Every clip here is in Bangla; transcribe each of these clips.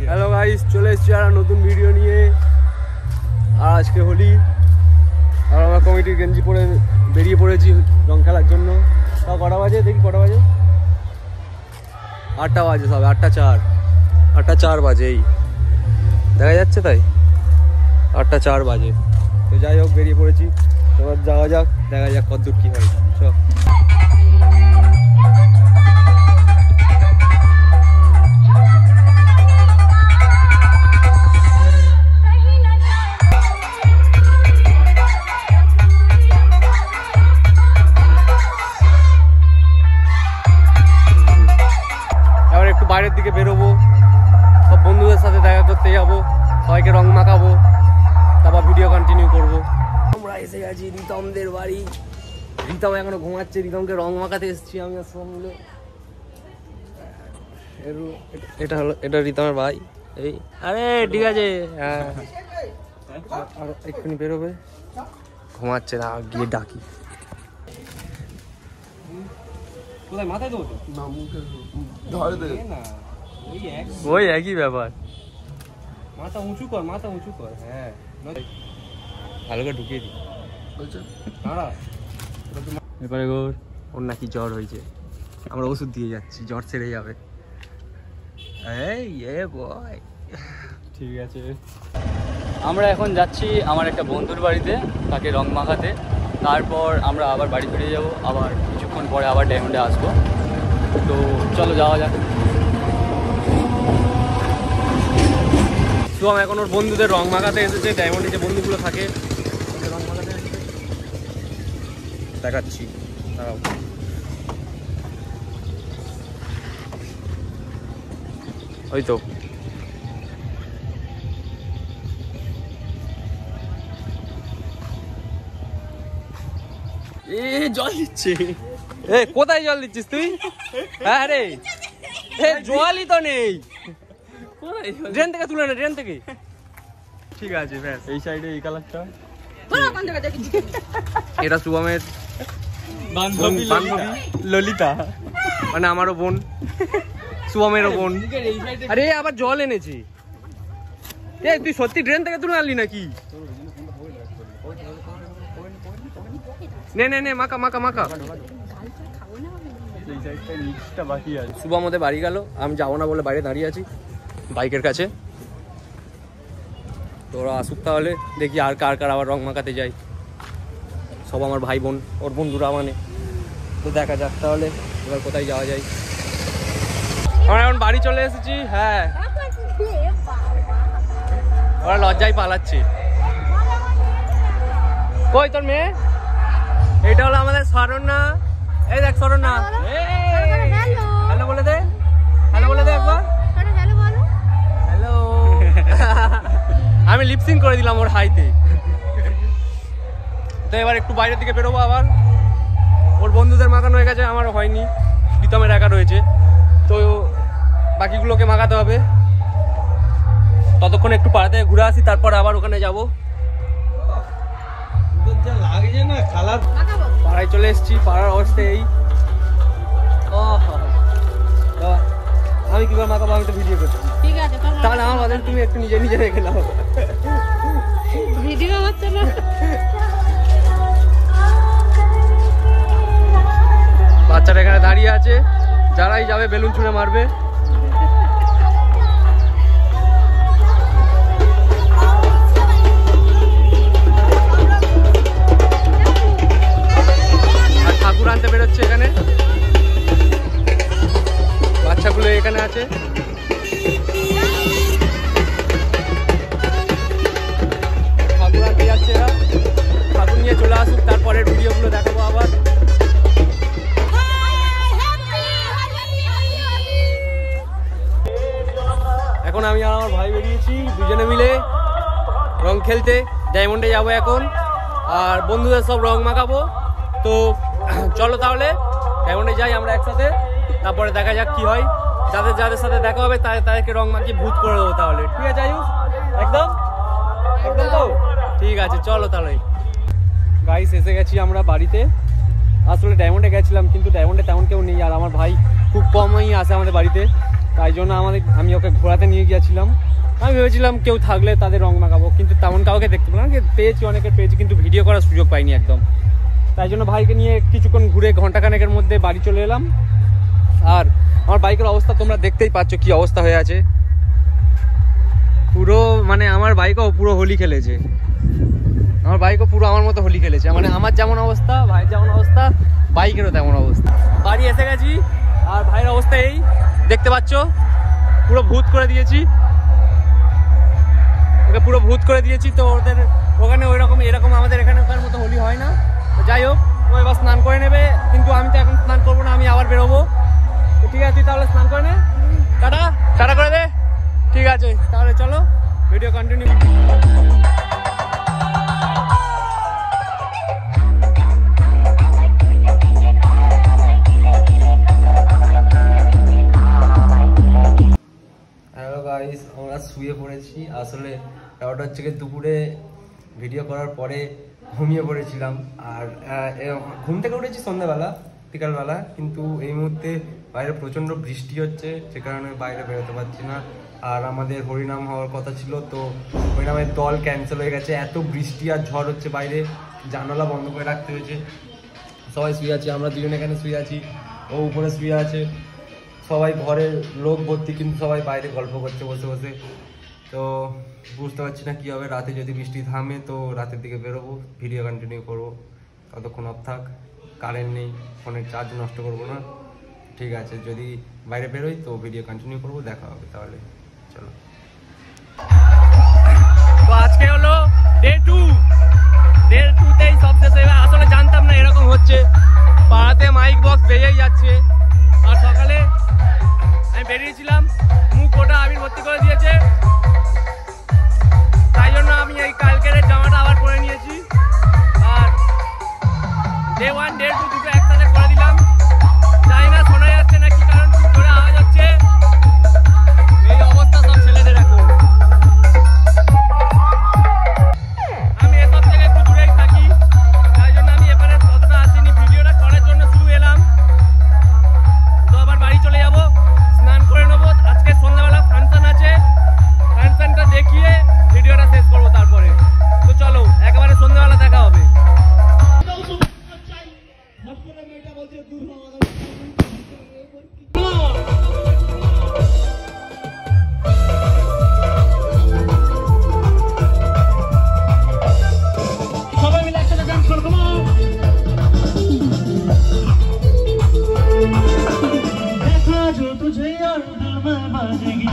হ্যালো গাইস, চলে এসেছি আর নতুন ভিডিও নিয়ে। আর আজকে হোলি, আর আমরা কমিটির গেঞ্জি পরে বেরিয়ে পড়েছি রং খেলার জন্য। তাও কটা বাজে দেখি, কটা বাজে? 8টা বাজে, সব 8টা 4 বাজে, এই দেখা যাচ্ছে তাই 8টা 4 বাজে। তো যাই হোক, বেরিয়ে পড়েছি, এবার যাওয়া যাক, দেখা যাক কতদূর কী হয়। চল। বাইরের দিকে বেরোবো, সব বন্ধুদের সাথে দেখা করতে যাবো, সবাইকে রং মাখাবো, তারপর ভিডিও কন্টিনিউ করবো। আমরা এসে গেছি রিতমদের বাড়ি। রিতম এখনো ঘুমাচ্ছে, রিতমকে রং মাখাতে এসেছি আমি আর সব মিলে। এটা রিতমের ভাই। এই আরে ঠিক আছে, হ্যাঁ আর এক্ষুনি বেরোবে, ঘুমাচ্ছে না, গিয়ে ডাকি। কোথায় মাথায় দেবো? না, মুখে ধরে দে না, ওই একই ব্যাপার। মাথা উঁচু কর, মাথা উঁচু কর। হ্যাঁ, ভালো করে ঢুকিয়ে দি। এবারে ওর নাকি জ্বর হয়েছে, আমরা ওষুধ দিয়ে যাচ্ছি, জ্বর সেরে যাবে। এই বয়, ঠিক আছে। আমরা এখন যাচ্ছি আমার একটা বন্ধুর বাড়িতে, তাকে রং মাখাতে। তারপর আমরা আবার বাড়ি ফিরে যাব, আবার কিছুক্ষণ পরে আবার ডায়মন্ডে আসবো। তো চলো যাওয়া যাক। তো আমি এখন ওর বন্ধুদের রং মাখাতে এসেছে, ডায়মন্ডে যে বন্ধুগুলো থাকে রং মাখাতে এসেছে, দেখাচ্ছি। ওই তো জল দিচ্ছে। কোথায় জল দিচ্ছিস তুই? হ্যাঁ রে, জলই তো নেই। ট্রেন থেকে তুলে না, ট্রেন থেকে। ঠিক আছে, ব্যাস। এই সাইডে এই কালারটা, এটা শুভমের বান্ধবী ললিতা, মানে আমারও বোন, শুভমেরও বোন। আরে আবার জল এনেছি। তুই সত্যি ট্রেন থেকে তুলে আনলি নাকি? নে মাকা মাকা মাকা। শুভম ওদের বাড়ি গেল, আমি যাবো না বলে বাইরে দাঁড়িয়ে আছি বাইকের কাছে। তো ওরা আসুক, তাহলে দেখি আর কার কার আবার রং মাখাতে যাই। সব আমার ভাই বোন, ওর বন্ধুরা মানে। তো দেখা যাক তাহলে এবার কোথায় যাওয়া যায়। আমরা এখন বাড়ি চলে এসেছি। হ্যাঁ, ওরা লজ্জায় পালাচ্ছে। কই তোর মেয়ে? এটা হলো আমাদের শরণ্যা। এই দেখ শরণ্যা, হ্যালো বলে দে, হ্যালো বলে দে একবার। হ্যালো। আমি লিপসিং করে দিলাম ওর হাইতে। তো এবার একটু বাইরের দিকে বেরোবো আবার। ওর বন্ধুদের মাখানো হয়ে গেছে, আমারও হয়নি, রিতমের একা রয়েছে। তো বাকিগুলোকে মাখাতে হবে। ততক্ষণ একটু পাড়া থেকে ঘুরে আসি, তারপর আবার ওখানে যাবো। লাগছে না খালার পাড়ায় চলে এসেছি। পাড়ার অবস্থা এই। আমি কিভাবে মাখাবো, আমি তো ভিডিও করছি। ঠিক আছে, তাহলে আমার বাজার তুমি একটু নিজে নিজে রেখে নাও। ভিডিও হচ্ছে না। বাচ্চারা এখানে দাঁড়িয়ে আছে, যারাই যাবে বেলুন ছুঁড়ে মারবে। আর ঠাকুর আনতে বেরোচ্ছে এখানে, বাচ্চাগুলো এখানে আছে। ঠাকুর আনতে যাচ্ছে এরা, ঠাকুর নিয়ে চলে আসুক, তারপরের ভিডিওগুলো দেখাবো আবার। এখন আমি আর আমার ভাই বেরিয়েছি দুজনে মিলে রং খেলতে। ডায়মন্ডে যাবো এখন, আর বন্ধুদের সব রং মাখাবো। তো চলো তাহলে ডায়মন্ডে যাই আমরা একসাথে, তারপরে দেখা যাক কি হয়। যাদের যাদের সাথে দেখা হবে তাদেরকে রং মাখিয়ে ভূত করে দেবো তাহলে। ঠিক আছে আয়ুষ? একদম একদম তো ঠিক আছে, চলো তাহলে। গাইস এসে গেছি আমরা বাড়িতে। আসলে ডায়মন্ডে গেছিলাম, কিন্তু ডায়মন্ডে তেমন কেউ নেই, আর আমার ভাই খুব কমই আসে আমাদের বাড়িতে। তাই জন্য আমি ওকে ঘোরাতে নিয়ে গিয়েছিলাম। আমি ভেবেছিলাম কেউ থাকলে তাদের রং মাখাবো, কিন্তু তেমন কাউকে দেখতে পেলাম না। পেয়েছি, অনেকের পেয়েছি, কিন্তু ভিডিও করার সুযোগ পাইনি একদম। তাই জন্য ভাইকে নিয়ে কিছুক্ষণ ঘুরে ঘন্টাখানেকের মধ্যে বাড়ি চলে এলাম। আর আমার বাইকের অবস্থা তোমরা দেখতেই পাচ্ছ কি অবস্থা হয়ে আছে পুরো। মানে আমার বাইকও পুরো হোলি খেলেছে, আমার বাইকও পুরো আমার মতো হোলি খেলেছে। মানে আমার যেমন অবস্থা, ভাইয়ের যেমন অবস্থা, বাইকেরও তেমন অবস্থা। বাড়ি এসে গেছি আর ভাইয়ের অবস্থা এই দেখতে পাচ্ছ, পুরো ভূত করে দিয়েছি ওকে, পুরো ভূত করে দিয়েছি। তো ওদের ওখানে এরকম আমাদের এখানকার মতো হোলি হয় না। তো যাই হোক, ও এবার স্নান করে নেবে, কিন্তু আমি তো এখন স্নান করবো না, আমি আবার বেরোবো। তো ঠিক আছে, তাহলে স্নান করে নে, টাটা টাটা করে দে। ঠিক আছে, তাহলে চলো ভিডিও কন্টিনিউ। হ্যালো গাইস, আমরা শুয়ে পড়েছি। আসলে ওটা হচ্ছে কি দুপুরে ভিডিও করার পরে ঘুমিয়ে পড়েছিলাম। আর ঘুম থেকে উঠেছি সন্ধ্যাবেলা, বিকালবেলা, কিন্তু এই মুহূর্তে বাইরে প্রচণ্ড বৃষ্টি হচ্ছে, যে কারণে বাইরে বেরোতে পারছি না। আর আমাদের হরিনাম হওয়ার কথা ছিল, তো হরিনামের দল ক্যান্সেল হয়ে গেছে। এত বৃষ্টি আর ঝড় হচ্ছে, বাইরে জানালা বন্ধ করে রাখতে হয়েছে। সবাই শুয়ে আছি, আমরা দুজনে এখানে শুয়ে আছি, ও উপরে শুয়ে আছে। সবাই ঘরের লোক ভর্তি, কিন্তু সবাই বাইরে গল্প করছে বসে বসে। তো বুঝতে পারছি না কী হবে। রাতে যদি বৃষ্টি থামে তো রাতের দিকে বেরোবো, ভিডিও কন্টিনিউ করবো। ততক্ষণ অফ থাক, কারেন্ট নেই, ফোনের চার্জ নষ্ট করবো না। ঠিক আছে, যদি বাইরে বেরোই তো ভিডিও কন্টিনিউ করবো, দেখা হবে তাহলে। চলো, তো আজকে হলো ডে 2তেই সব শেষ হয়ে। আসলে জানতাম না এরকম হচ্ছে, পাড়াতে মাইক বক্স বেজেই যাচ্ছে। আর সকালে আমি বেরিয়েছিলাম, মুখ গোটা আবির ভর্তি করে দিয়েছে, তাই জন্য আমি এই কালকের জামাটা আবার পরে নিয়েছি। আর ডে 1 ডে 2 দুটো একসাথে করে দিলাম। জানি না শোনা যাচ্ছে না কি কারণ, খুব জোরে আওয়াজ হচ্ছে। এই অবস্থা সব ছেলেদের এখন। আমি এসব থেকে একটু দূরেই থাকি, তাই জন্য আমি এবারে অতটা আসিনি, ভিডিওটা করার জন্য শুরু এলাম। তো আবার বাড়ি চলে যাব, স্নান করে নেবো। আজকে সন্ধ্যাবেলা ফাংশন আছে, ফাংশনটা দেখিয়ে ভিডিওটা শেষ করবো তারপরে। তো চলো, একেবারে সন্ধ্যাবেলা দেখা হবে। সবাই মিলে একসাথে ডান্স করবো। দেখা जो तुझे और दिल में बजेगी।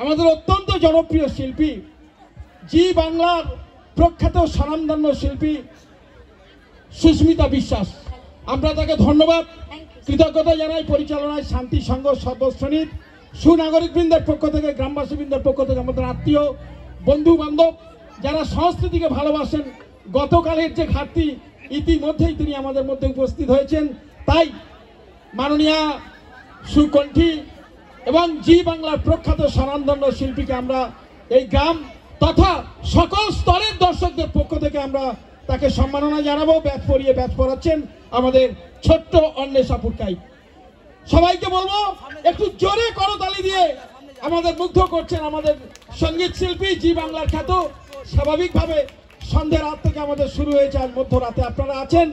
আমাদের অত্যন্ত জনপ্রিয় শিল্পী, জি বাংলার প্রখ্যাত স্বনামধন্য শিল্পী সুস্মিতা বিশ্বাস, আমরা তাকে ধন্যবাদ কৃতজ্ঞতা জানাই। পরিচালনায় শান্তি সংঘ সর্বশ্রেণীর সুনাগরিকবৃন্দের পক্ষ থেকে, গ্রামবাসীবৃন্দের পক্ষ থেকে, আমাদের আত্মীয় বন্ধু বান্ধব যারা সংস্কৃতিকে ভালোবাসেন। গতকালের যে ঘাটতি, ইতিমধ্যেই তিনি আমাদের মধ্যে উপস্থিত হয়েছেন। তাই মাননীয়া সুকণ্ঠী এবং জি বাংলার প্রখ্যাত স্বনামধন্য শিল্পীকে আমরা এই গ্রাম তথা সকল স্তরের দর্শকদের পক্ষ থেকে আমরা তাকে সম্মাননা জানাবো। ব্যাচ পরিয়ে ব্যাচ পড়াচ্ছেন আমাদের ছোট্ট অন্বেষা পুটকাই। সবাইকে বলবো একটু জোরে করতালি দিয়ে আমাদের মুগ্ধ করছেন আমাদের সঙ্গীত শিল্পী, জি বাংলার খ্যাত। স্বাভাবিকভাবে সন্ধ্যা রাত থেকে আমাদের শুরু হয়েছে, আর মধ্যরাতে আপনারা আছেন।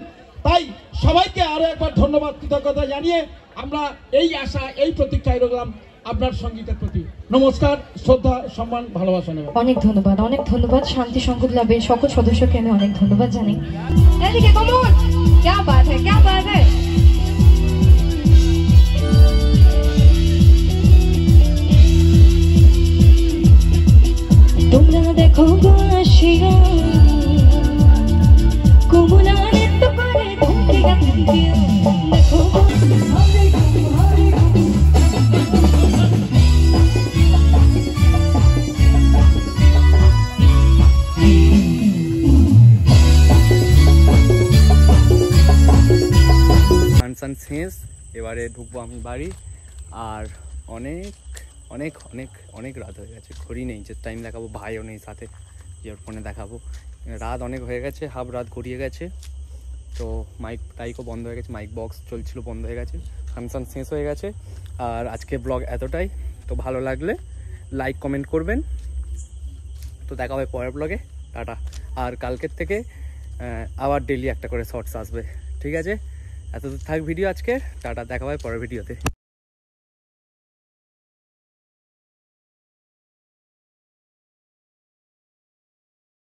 তাই সবাইকে আরো একবার ধন্যবাদ কৃতজ্ঞতা জানিয়ে আমরা এই আশা, এই প্রতীক্ষায় রাখলাম আপনার সঙ্গীতের প্রতি। নমস্কার, শ্রদ্ধা, সম্মান, ভালোবাসা নেব। অনেক ধন্যবাদ শান্তি সংঘ ক্লাবের সকল সদস্যকে আমি অনেক ধন্যবাদ জানাই। এদিকে কমন, क्या बात है। তোমরা দেখো আসিয়া কুমুলারে তো পারে ধুমকে গাথি দেখো। ফাংশন শেষ, এবারে ঢুকবো আমি বাড়ি। আর অনেক অনেক অনেক অনেক রাত হয়ে গেছে, ঘড়ি নেই যে টাইম দেখাবো, ভাইও নেই সাথে যে ফোনে দেখাবো। রাত অনেক হয়ে গেছে, হাফ রাত গড়িয়ে গেছে। তো মাইক টাইকও বন্ধ হয়ে গেছে, মাইক বক্স চলছিল বন্ধ হয়ে গেছে, ফাংশন শেষ হয়ে গেছে। আর আজকে ব্লগ এতটাই। তো ভালো লাগলে লাইক কমেন্ট করবেন। তো দেখা হবে পরের ব্লগে, টাটা। আর কালকের থেকে আবার ডেলি একটা করে শর্টস আসবে, ঠিক আছে? এতদূর থাক ভিডিও আজকে, টাটা, দেখা হবে পরের ভিডিওতে।